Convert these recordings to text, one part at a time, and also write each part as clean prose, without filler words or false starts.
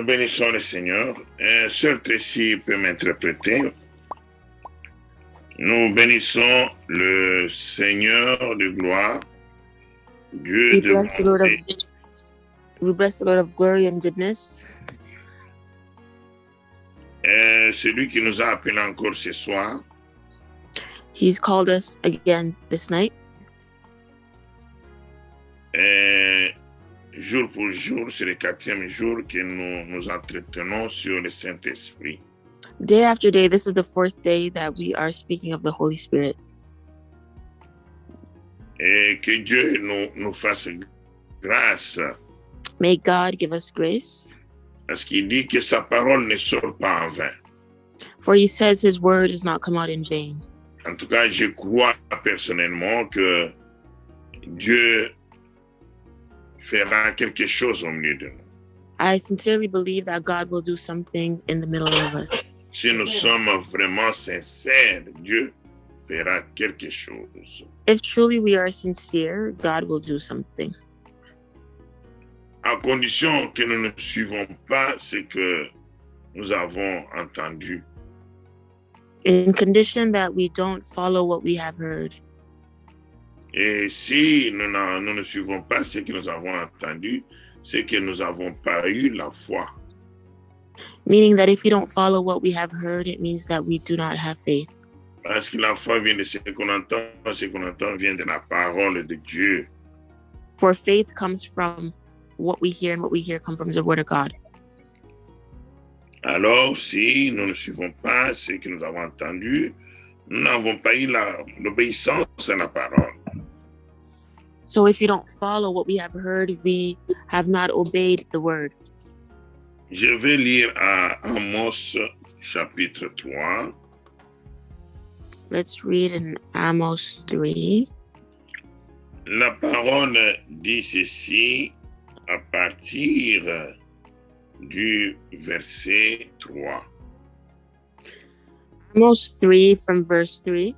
Nous bénissons le Seigneur. Sœur Tracy peut m'interpréter. Nous bénissons le Seigneur de gloire, Dieu de bonté. We bless the Lord of glory and goodness. Celui qui nous a appelés encore ce soir. He's called us again this night. Jour pour jour, c'est le 4e jour que nous nous entretenons sur le Saint-Esprit. Day after day, this is the 4th day that we are speaking of the Holy Spirit. Et que Dieu nous fasse grâce. May God give us grace. Parce qu'il dit que sa parole ne sort pas en vain. For he says his word does not come out in vain. En tout cas, je crois personnellement que Dieu fera quelque chose au milieu de nous. I sincerely believe that God will do something in the middle of us. Si nous sommes vraiment sincères, Dieu fera quelque chose. If truly we are sincere, God will do something. À condition que nous ne suivons pas ce que nous avons entendu. In condition that we don't follow what we have heard. Et si nous ne suivons pas ce que nous avons entendu, c'est que nous n'avons pas eu la foi. Meaning that if we don't follow what we have heard, it means that we do not have faith. Parce que la foi vient de ce qu'on entend vient de la parole de Dieu. For faith comes from what we hear, and what we hear come from the word of God. Alors, si nous ne suivons pas ce que nous avons entendu, nous n'avons pas eu l'obéissance à la parole. So if you don't follow what we have heard, we have not obeyed the word. Je vais lire à Amos chapitre 3. Let's read in Amos 3. La parole dit ceci à partir du verset 3. Amos 3 from verse 3.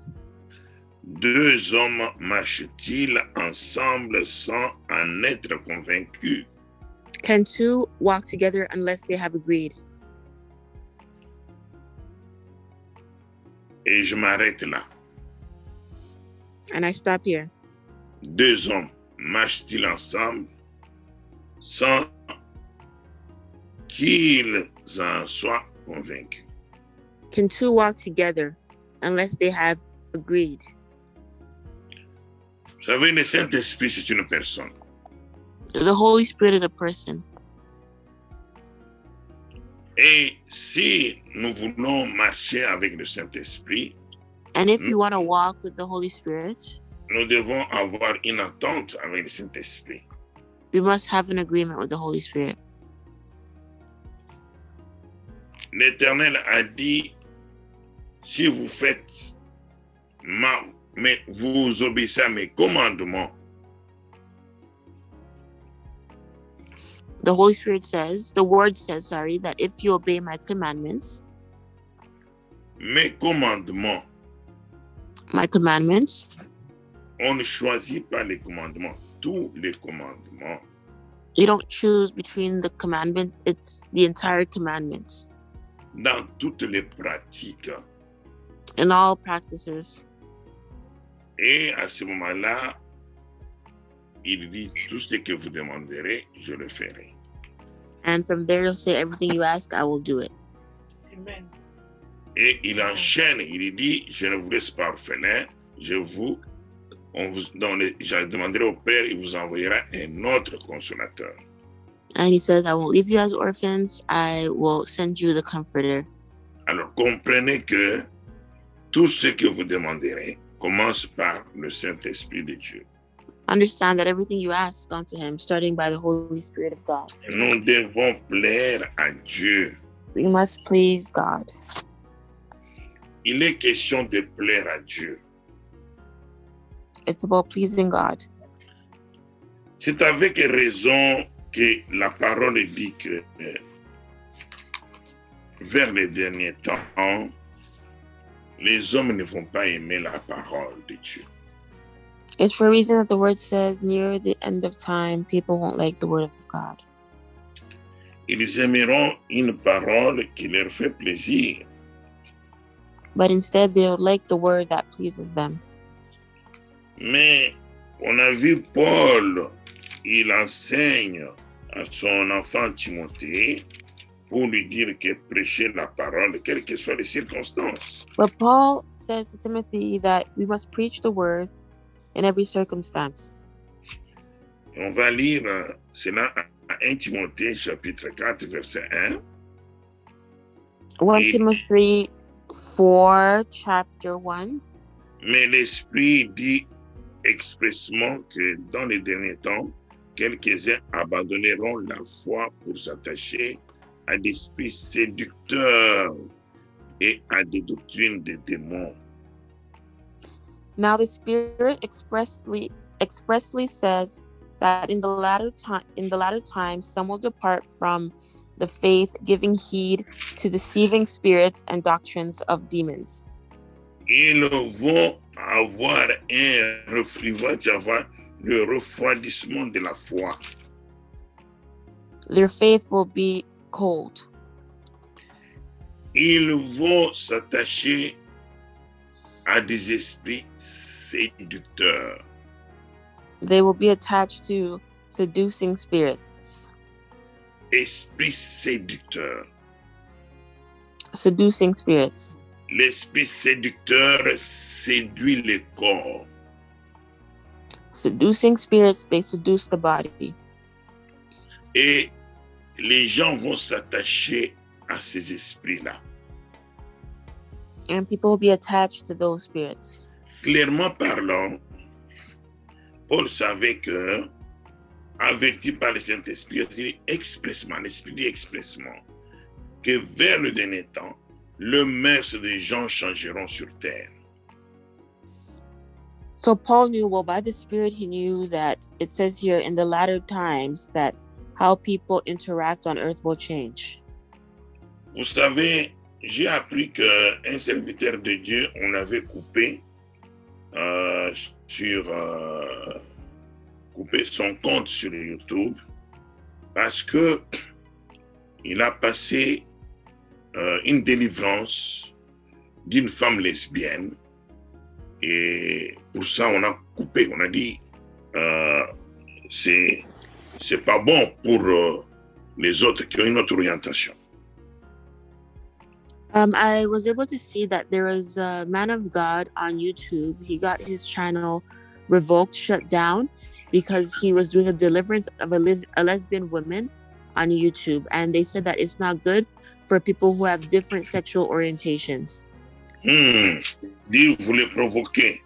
2 hommes marchent-ils ensemble sans en être convaincus? Can two walk together unless they have agreed? Et je m'arrête là. And I stop here. 2 hommes marchent-ils ensemble sans qu'ils en soient convaincus? Can two walk together unless they have agreed? Vous savez, le Saint-Esprit, c'est une personne. The Holy Spirit is a person. Et si nous voulons marcher avec le Saint-Esprit, And if you want to walk with the Holy Spirit, nous devons avoir une entente avec le Saint-Esprit. we must have an agreement with the Holy Spirit. L'Éternel a dit, si vous faites mais vous obéissez à mes commandements, The Holy Spirit says, the word says, that if you obey my commandments, mes commandements, on ne choisit pas les commandements, tous les commandements. You don't choose between the commandment, it's the entire commandments. Dans toutes les pratiques. In all practices. Et à ce moment-là, il dit, tout ce que vous demanderez, je le ferai. And from there, he'll say, everything you ask, I will do it. Amen. Et il enchaîne, il dit, je ne vous laisse pas orphelin, je demanderai au Père, il vous envoyera un autre consolateur. And he says, I won't leave you as orphans, I will send you the Comforter. Alors comprenez que tout ce que vous demanderez commence par le Saint-Esprit de Dieu. Understand that everything you ask unto him, starting by the Holy Spirit of God. Nous devons plaire à Dieu. We must please God. Il est question de plaire à Dieu. It's about pleasing God. C'est avec raison que la parole dit que vers les derniers temps, les hommes ne vont pas aimer la parole de Dieu. It's for a reason that the word says near the end of time, people won't like the word of God. Ils aimeront une parole qui leur fait plaisir. But instead, they'll like the word that pleases them. Mais on a vu Paul, il enseigne à son enfant Timothée pour lui dire que prêcher la parole, quelles que soient les circonstances. But Paul says to Timothy that we must preach the word in every circumstance. Et on va lire cela à 1 Timothée chapitre 4 verset 1. 1 Et- Timothy 4, chapter 1. Mais l'Esprit dit expressement que dans les derniers temps, quelques-uns abandonneront la foi pour s'attacher à des esprits séducteurs et à des doctrines des démons. Now the Spirit expressly says that in the latter times some will depart from the faith, giving heed to deceiving spirits and doctrines of demons. Ils vont avoir le refroidissement de la foi. Their faith will be cold. Ils vont s'attacher à des esprits séducteurs. They will be attached to seducing spirits. Esprit séducteur. Seducing spirits. L'esprit séducteur séduit le corps. Seducing spirits, they seduce the body. Et les gens vont s'attacher à ces esprits-là. And people will be attached to those spirits. Clairement parlant, Paul savait que, averti par le Saint-Esprit, il dit expressement, l'Esprit dit expressement, que vers le dernier temps, le mœurs des gens changeront sur terre. So Paul knew, well, by the Spirit, he knew that it says here in the latter times that how people interact on earth will change. Vous savez, j'ai appris qu'un serviteur de Dieu, on l'avait coupé coupé son compte sur YouTube parce que il a passé une délivrance d'une femme lesbienne et pour ça on a coupé, on a dit c'est pas bon pour les autres qui ont une autre orientation. I was able to see that there was a man of God on YouTube. He got his channel revoked, shut down, because he was doing a deliverance of a lesbian woman on YouTube. And they said that it's not good for people who have different sexual orientations. Dit, vous les provoquez.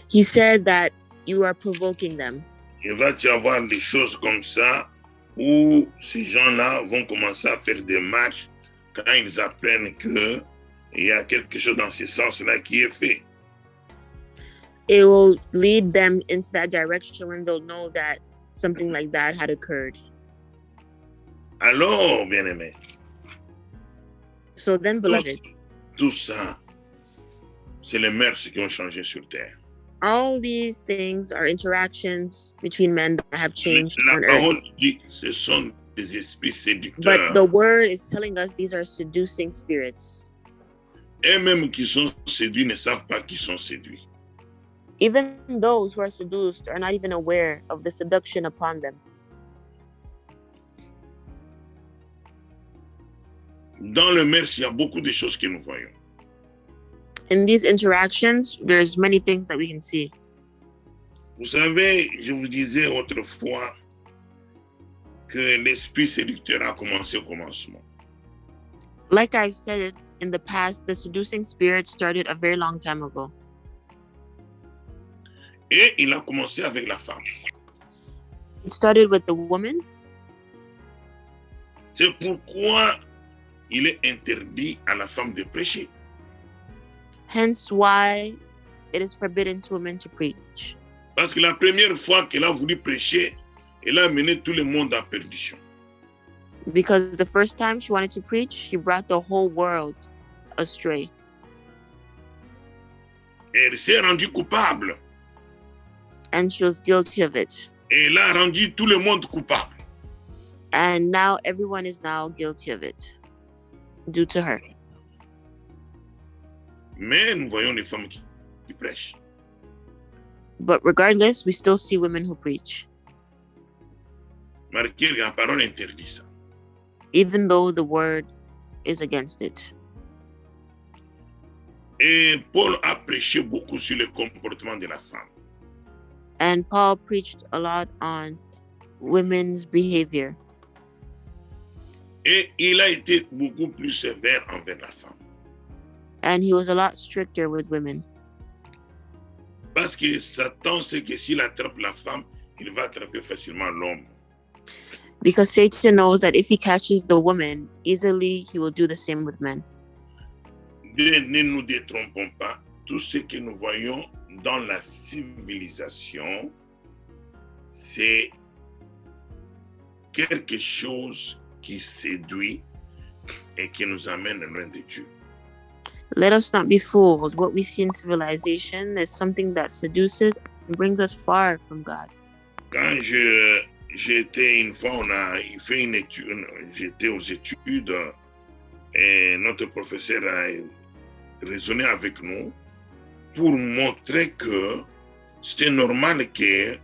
He said that you are provoking them. Il va y avoir des choses comme ça où ces gens-là vont commencer à faire des marches quand ils apprennent qu'il y a quelque chose dans ce sens-là qui est fait. It will lead them into that direction when they'll know that something like that had occurred. Alors, bien-aimés, So then, beloved, tout ça, c'est les mœurs qui ont changé sur terre. all these things are interactions between men that have changed La on parole earth. dit ce sont des esprits séducteurs. But the word is telling us these are seducing spirits. Eux-mêmes qui sont séduits ne savent pas qu'ils sont séduits. Even those who are seduced are not even aware of the seduction upon them. Dans le mœurs, il y a beaucoup de choses que nous voyons. In these interactions, there's many things that we can see. Vous savez, je vous disais autrefois que l'esprit séducteur a commencé au commencement. Like I've said it in the past, the seducing spirit started a very long time ago. Et il a commencé avec la femme. It started with the woman. C'est pourquoi il est interdit à la femme de prêcher. Hence why it is forbidden to women to preach. Parce que la première fois qu'elle a voulu prêcher, elle a mené tout le monde à perdition. Because the first time she wanted to preach, she brought the whole world astray. Elle s'est rendue coupable. And she was guilty of it. Et elle a rendu tout le monde coupable. And now everyone is now guilty of it due to her. Mais nous voyons les femmes qui prêchent. But regardless, we still see women who preach, Marquez, la parole interdit ça. even though the word is against it. Et Paul a prêché beaucoup sur le comportement de la femme. And Paul preached a lot on women's behavior. Et il a été beaucoup plus sévère envers la femme. And he was a lot stricter with women. Parce que Satan sait que s'il attrape la femme, il va attraper facilement l'homme. Because Satan knows that if he catches the woman, easily he will do the same with men. Ne nous détrompons pas, tout ce que nous voyons dans la civilisation, c'est quelque chose qui séduit et qui nous amène loin de Dieu. Let us not be fooled. What we see in civilization is something that seduces and brings us far from God. Quand j'étais une fois, on a fait une étude, j'étais aux études et notre professeur a raisonné avec nous pour montrer que c'est normal que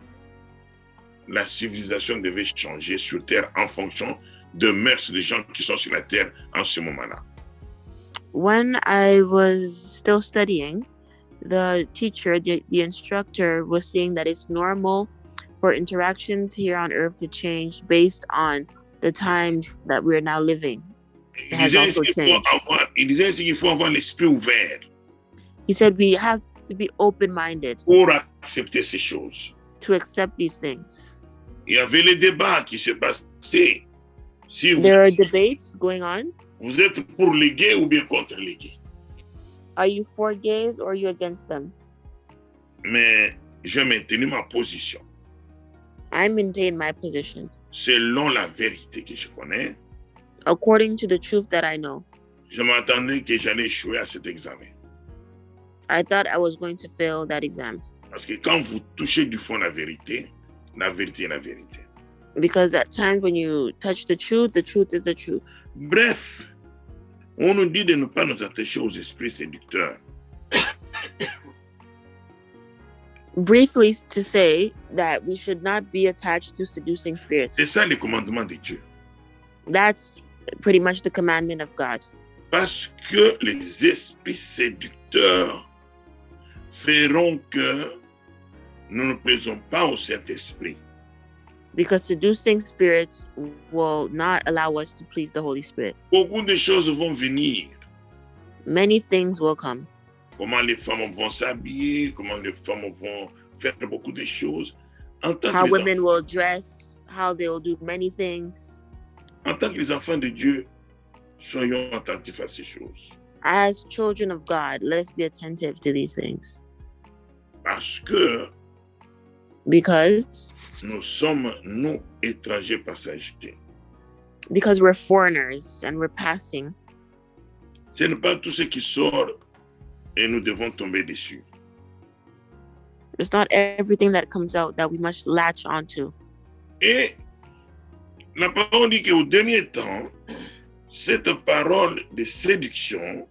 la civilisation devait changer sur Terre en fonction de mœurs des gens qui sont sur la Terre en ce moment-là. When I was still studying, the teacher, the instructor was saying that it's normal for interactions here on earth to change based on the times that we're now living. Il disait qu'il faut avoir l'esprit ouvert. He said we have to be open-minded pour accepter ces choses. to accept these things. Il y avait les débats qui se passaient. Si There are debates going on. vous êtes pour les gays ou bien contre les gays. Are you for gays or are you against them? Mais j'ai maintenu ma position. I maintain my position Selon la vérité que je connais, according to the truth that I know. je m'attendais que j'allais échouer à cet examen. I thought I was going to fail that exam Parce que quand vous touchez du fond la vérité est la vérité. because at times when you touch the truth is the truth. Bref, on nous dit de ne pas nous attacher aux esprits séducteurs. Briefly to say that we should not be attached to seducing spirits. C'est ça le commandement de Dieu. That's pretty much the commandment of God. Parce que les esprits séducteurs feront que nous ne plaisons pas au Saint-Esprit. Because seducing spirits will not allow us to please the Holy Spirit. Beaucoup de choses vont venir. Many things will come. Comment les femmes vont s'habiller, comment les femmes vont faire beaucoup de choses. En tant How que women will dress, how they will do many things. En tant que les enfants de Dieu, soyons attentifs à ces choses. As children of God, let's be attentive to these things. Parce que Because nous sommes, nous, étrangers passagers. we're foreigners and we're passing. Ce n'est pas tout ce qui sort et nous devons tomber dessus. It's not everything that comes out that we must latch onto. Et la parole dit qu'au dernier temps, cette parole de séduction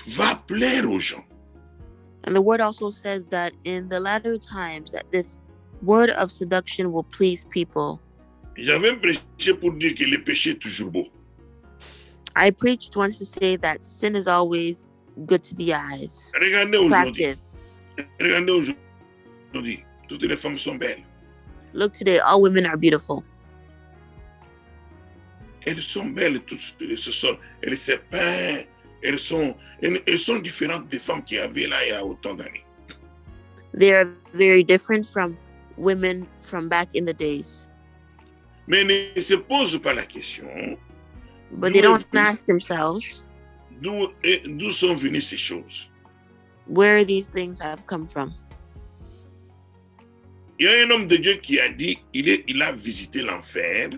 va plaire aux gens. And the word also says that in the latter times that this word of seduction will please people. J'avais prêché pour dire que le péché est toujours beau. I preached once to say that sin is always good to the eyes. Regardez aujourd'hui. Attractive. Toutes les femmes sont belles. Look today, all women are beautiful. Elles sont belles, toutes elles se peignent, elles sont différentes des femmes qu'il y avait là il y a autant d'années. They are very different from women from back in the days. Mais ne se posent pas la question But they don't ask themselves d'où sont venues ces choses. where these things have come from. Il y a un homme de Dieu qui a dit, il a visité l'enfer,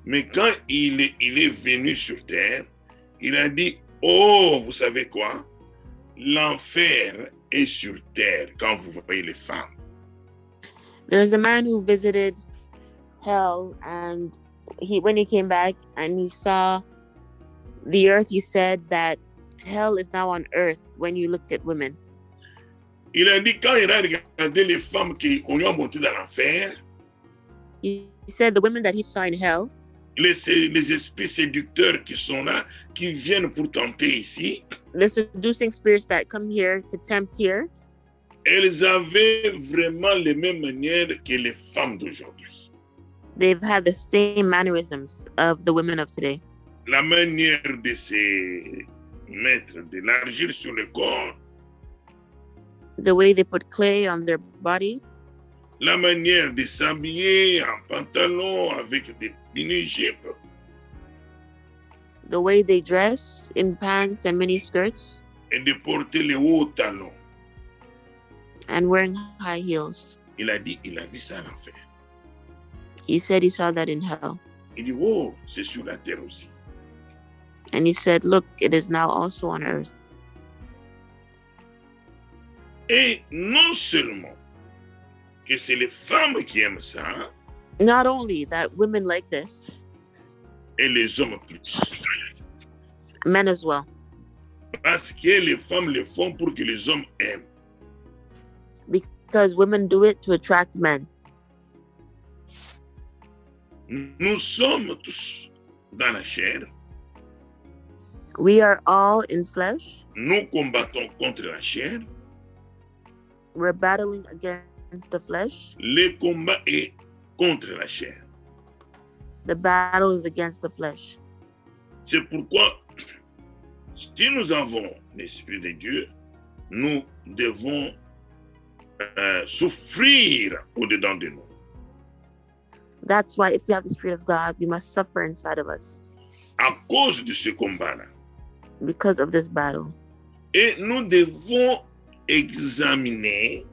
mais quand il est venu sur terre, il a dit, oh, vous savez quoi? L'enfer est sur terre quand vous voyez les femmes. There's a man who visited hell, and when he came back and he saw the earth, he said that hell is now on earth when you looked at women. Il a dit quand il a regardé les femmes qui ont monté dans l'enfer, He said the women that he saw in hell, les esprits séducteurs qui sont là, qui viennent pour tenter ici, the seducing spirits that come here to tempt here, elles avaient vraiment les mêmes manières que les femmes d'aujourd'hui. they've had the same mannerisms of the women of today. La manière de se mettre de l'argile sur le corps, the way they put clay on their body, la manière de s'habiller en pantalon avec des mini-jupes, the way they dress in pants and mini skirts, et de porter les hauts talons. and wearing high heels. Il a dit, il a vu ça en enfer. He said he saw that in hell. Il dit, oh, c'est sur la terre aussi. And he said, look, it is now also on earth. Et non seulement que c'est les femmes qui aiment ça, Not only that women like this, et les hommes plus. men as well. Parce que les femmes le font pour que les hommes aiment. Because women do it to attract men. Nous sommes tous dans la chair. We are all in flesh. Nous combattons contre la chair. We're battling against the flesh. Le combat est contre la chair. The battle is against the flesh. C'est pourquoi, si nous avons l'Esprit de Dieu, nous devons souffrir au-dedans de nous. That's why if we have the Spirit of God, we must suffer inside of us À cause de ce combat-là. because of this battle. Et nous devons examiner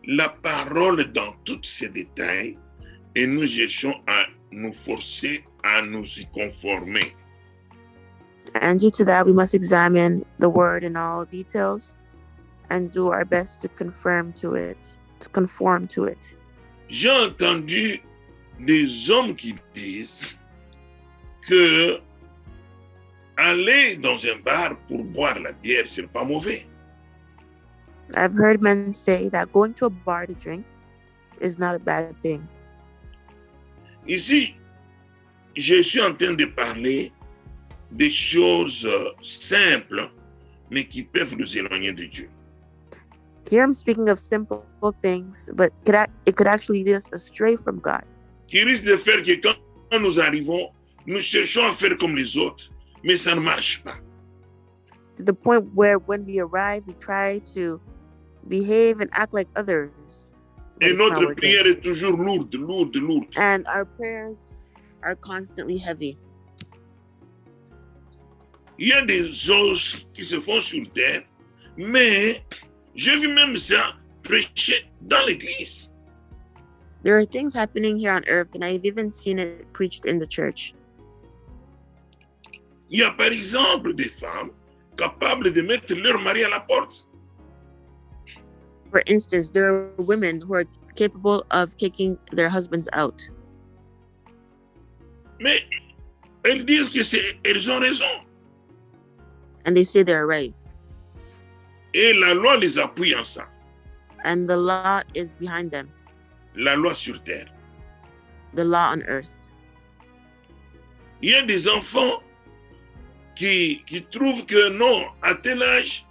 la parole dans tous ses détails et nous cherchons à nous forcer à nous y conformer. And due to that, we must examine the word in all details and do our best to conform to it. J'ai entendu des hommes qui disent que aller dans un bar pour boire la bière, ce n'est pas mauvais. I've heard men say that going to a bar to drink is not a bad thing. Ici, je suis en train de parler des choses simples, mais qui peuvent nous éloigner de Dieu. Here I'm speaking of simple things, but it could actually lead us astray from God. Qui risque de faire que quand nous arrivons, nous cherchons à faire comme les autres, mais ça ne marche pas. To the point where when we arrive, we try to behave and act like others. but Et it's not notre working. prière est toujours lourde. And our prayers are constantly heavy. Il y a des choses qui se font sur terre, mais j'ai vu même ça prêcher dans l'église. There are things happening here on earth, and I've even seen it preached in the church. Il y a par exemple des femmes capables de mettre leur mari à la porte. For instance, there are women who are capable of kicking their husbands out. Mais elles disent que elles ont raison. And they say they're right. Et la loi les appuie en ça. And the law is behind them. La loi sur terre. The law on earth. Il y a des enfants qui trouvent que non, à tel âge,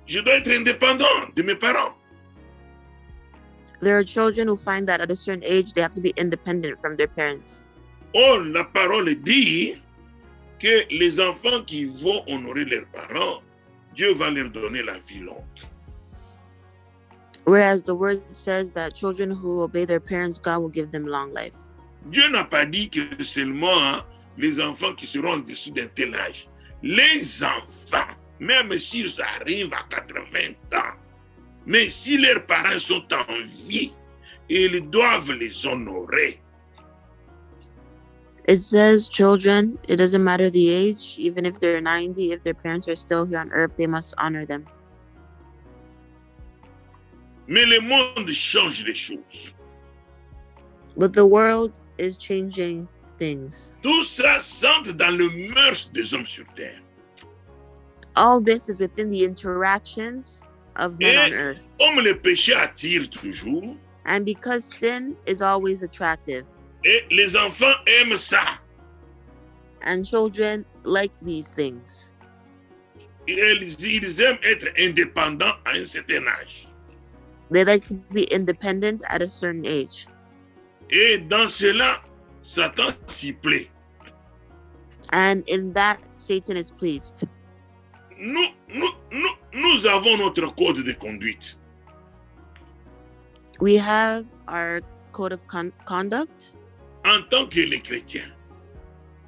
je dois être indépendant de mes parents. There are children who find that at a certain age they have to be independent from their parents. Or, la parole dit que les enfants qui vont honorer leurs parents, Dieu va leur donner la vie longue. Whereas the word says that children who obey their parents, God will give them long life. Dieu n'a pas dit que seulement les enfants qui seront en dessous d'un tel âge. Les enfants, même s'ils arrivent à 80 ans, mais si leurs parents sont en vie, ils doivent les honorer. It says children, it doesn't matter the age, even if they're 90, if their parents are still here on earth, they must honor them. Mais le monde change les choses. But the world is changing things. Tout ça s'entre dans le mœurs des hommes sur terre. All this is within the interactions of men on earth. Comme le péché attire toujours, And because sin is always attractive, et les enfants aiment ça. and children like these things, Ils aiment être indépendants à un certain âge. they like to be independent at a certain age. Et dans cela, Satan s'y plaît. And in that, Satan is pleased. Nous avons notre code de conduite. We have our code of conduct En tant que les chrétiens.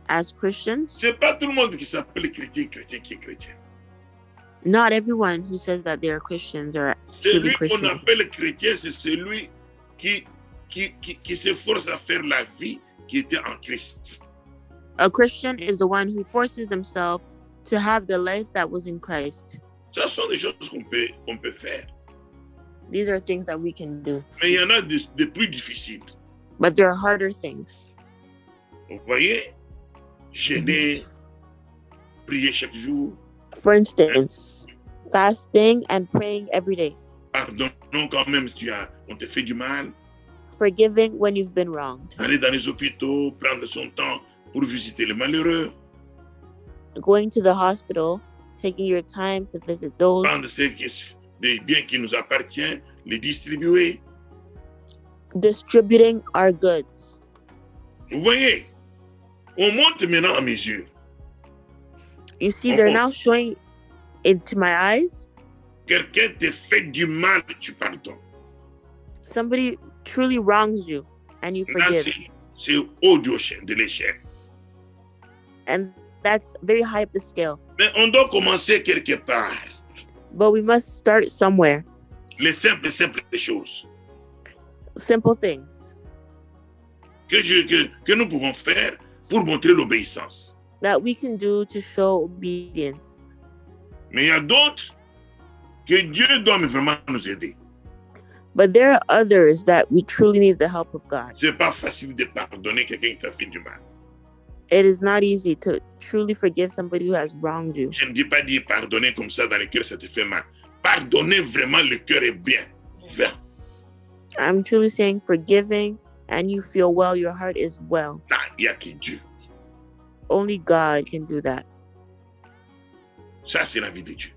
as Christians. C'est pas tout le monde qui s'appelle chrétien qui est chrétien. Not everyone who says that they are Christians are truly Celui qu'on Christian. appelle chrétien, c'est celui qui s'efforce à faire la vie qui était en Christ. A Christian is the one who forces themselves to have the life that was in Christ. Ça sont des choses qu'on peut faire. These are things that we can do. Mais il y en a de plus difficiles. But there are harder things. Vous voyez, jeûner, prier chaque jour, For instance, fasting and praying every day. pardonnons quand même si on te fait du mal, Forgiving when you've been wronged. aller dans les hôpitaux, prendre son temps pour visiter les malheureux, Going to the hospital, taking your time to visit those. prendre des biens qui nous appartiennent, les distribuer. Distributing our goods. Vous voyez, on monte maintenant à mesure. You see, they're now showing into my eyes. Quelqu'un te fait du mal, tu pardonnes. Somebody truly wrongs you and you Là, forgive. c'est haut de l'échelle. And that's very high up the scale. Mais on doit commencer quelque part. But we must start somewhere. Les simples choses Simple things que nous pouvons faire pour montrer l'obéissance. that we can do to show obedience. Mais il y a d'autres que Dieu doit vraiment nous aider. But there are others that we truly need the help of God. C'est pas facile de pardonner quelqu'un qui t'a fait du mal. It is not easy to truly forgive somebody who has wronged you. Je ne dis pas dire pardonner comme ça dans le cœur, ça te fait mal. Pardonner vraiment, le cœur est bien. Bien. I'm truly saying forgiving and you feel well, your heart is well. Ça, il n'y a que Dieu. Only God can do that. Ça, c'est la vie de Dieu.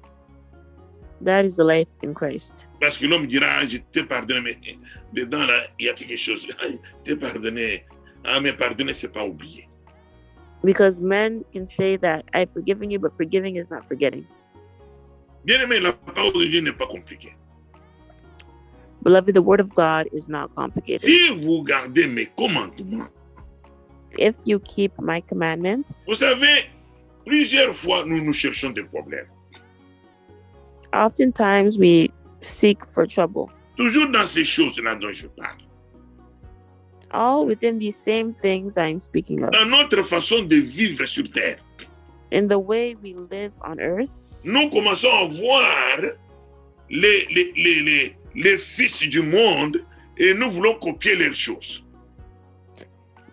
That is the life in Christ. Parce que l'homme dira, ah, je t'ai pardonné, mais dedans, là, il y a quelque chose. Ah, je t'ai pardonné. Ah, mais pardonner, c'est pas oublier. Because men can say that I've forgiven you, but forgiving is not forgetting. Bien aimé, la parole de Dieu n'est pas compliquée. Beloved, the word of God is not complicated. Si vous gardez mes commandements, If you keep my commandments, vous savez, plusieurs fois, nous cherchons des problèmes. oftentimes we seek for trouble. Toujours dans ces choses-là dont je parle. All within these same things I'm speaking of. Dans notre façon de vivre sur terre, In the way we live on earth, nous commençons à voir les fils du monde et nous voulons copier leurs choses.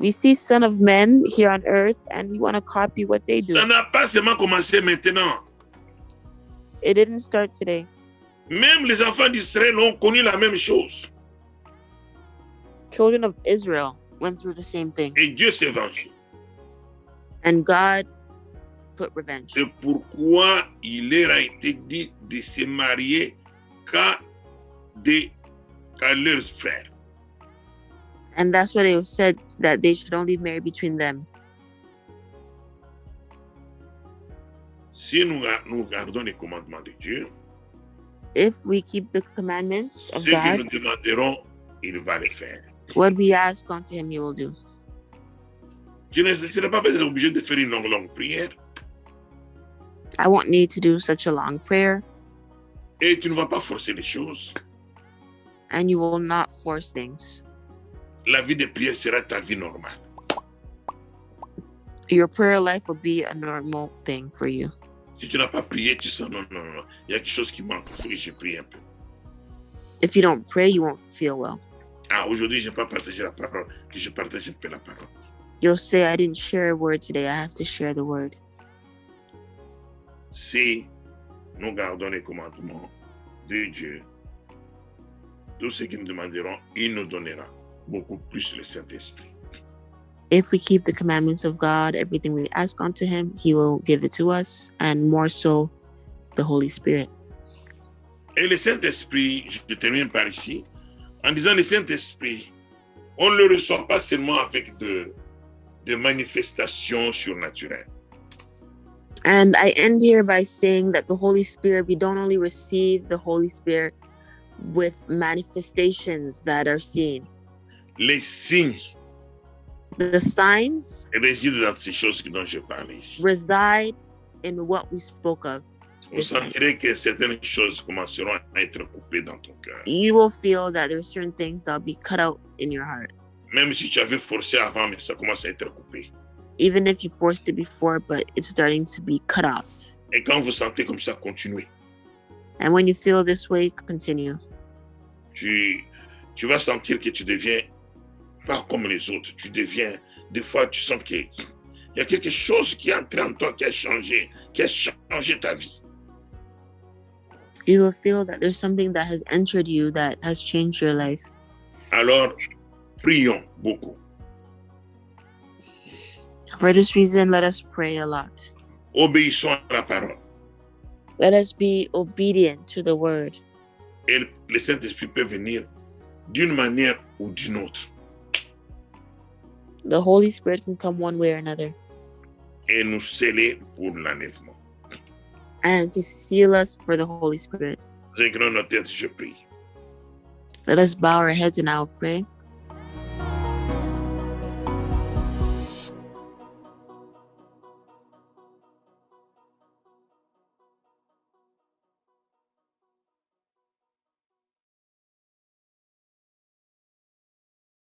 we see son of men here on earth and we want to copy what they do. Ça n'a pas seulement commencé maintenant. It didn't start today. Même les enfants d'Israël ont connu la même chose. Children of Israel went through the same thing. Et Dieu s'est vengé. And God put revenge. C'est pourquoi il leur a été dit de se marier qu'à leurs frères. And that's what it was said, that they should only marry between them. Si nous gardons les commandements de Dieu, If we keep the commandments of ce que God, nous demanderons, il va le faire. what we ask unto him, he will do. Tu ne seras pas obligé de faire une longue prière I won't need to do such a long prayer, et tu ne vas pas forcer les choses. and you will not force things. La vie de prière sera ta vie normale. Your prayer life will be a normal thing for you. Si tu n'as pas prié, tu sens non. Il y a quelque chose qui manque. Il faut que je prie un peu. If you don't pray, you won't feel well. Ah, aujourd'hui, je n'ai pas partagé la parole, que je partage un peu la parole. You'll say, I didn't share a word today. I have to share the word. Si nous gardons les commandements de Dieu, tout ce qu'ils nous demanderont, il nous donnera beaucoup plus le Saint-Esprit. If we keep the commandments of God, everything we ask unto him, he will give it to us, and more so, the Holy Spirit. Et le Saint-Esprit, je termine par ici, en disant le Saint-Esprit, on ne le reçoit pas seulement avec de manifestations surnaturelles. And I end here by saying that the Holy Spirit, we don't only receive the Holy Spirit with manifestations that are seen. Les signes The signs résident dans ces choses dont je parle ici. reside in what we spoke of. Vous sentirez que certaines choses commenceront à être coupées dans ton cœur. You will feel that there are certain things that will be cut out in your heart. Même si tu avais forcé avant, mais ça commence à être coupé. Even if you forced it before, but it's starting to be cut off. Et quand vous sentez comme ça, continuez. And when you feel this way, continue. Tu vas sentir que tu deviens pas comme les autres. Tu deviens, des fois, tu sens qu'il y a quelque chose qui est entré en toi, qui a changé ta vie. You will feel that there's something that has entered you that has changed your life. Alors, prions beaucoup. For this reason, let us pray a lot. Obéissons à la parole. Let us be obedient to the word. Et le Saint-Esprit peut venir d'une manière ou d'une autre. The Holy Spirit can come one way or another. Et nous sceller pour l'enlèvement. And to seal us for the Holy Spirit. Inclinons nos têtes, je prie. Let us bow our heads and I will pray.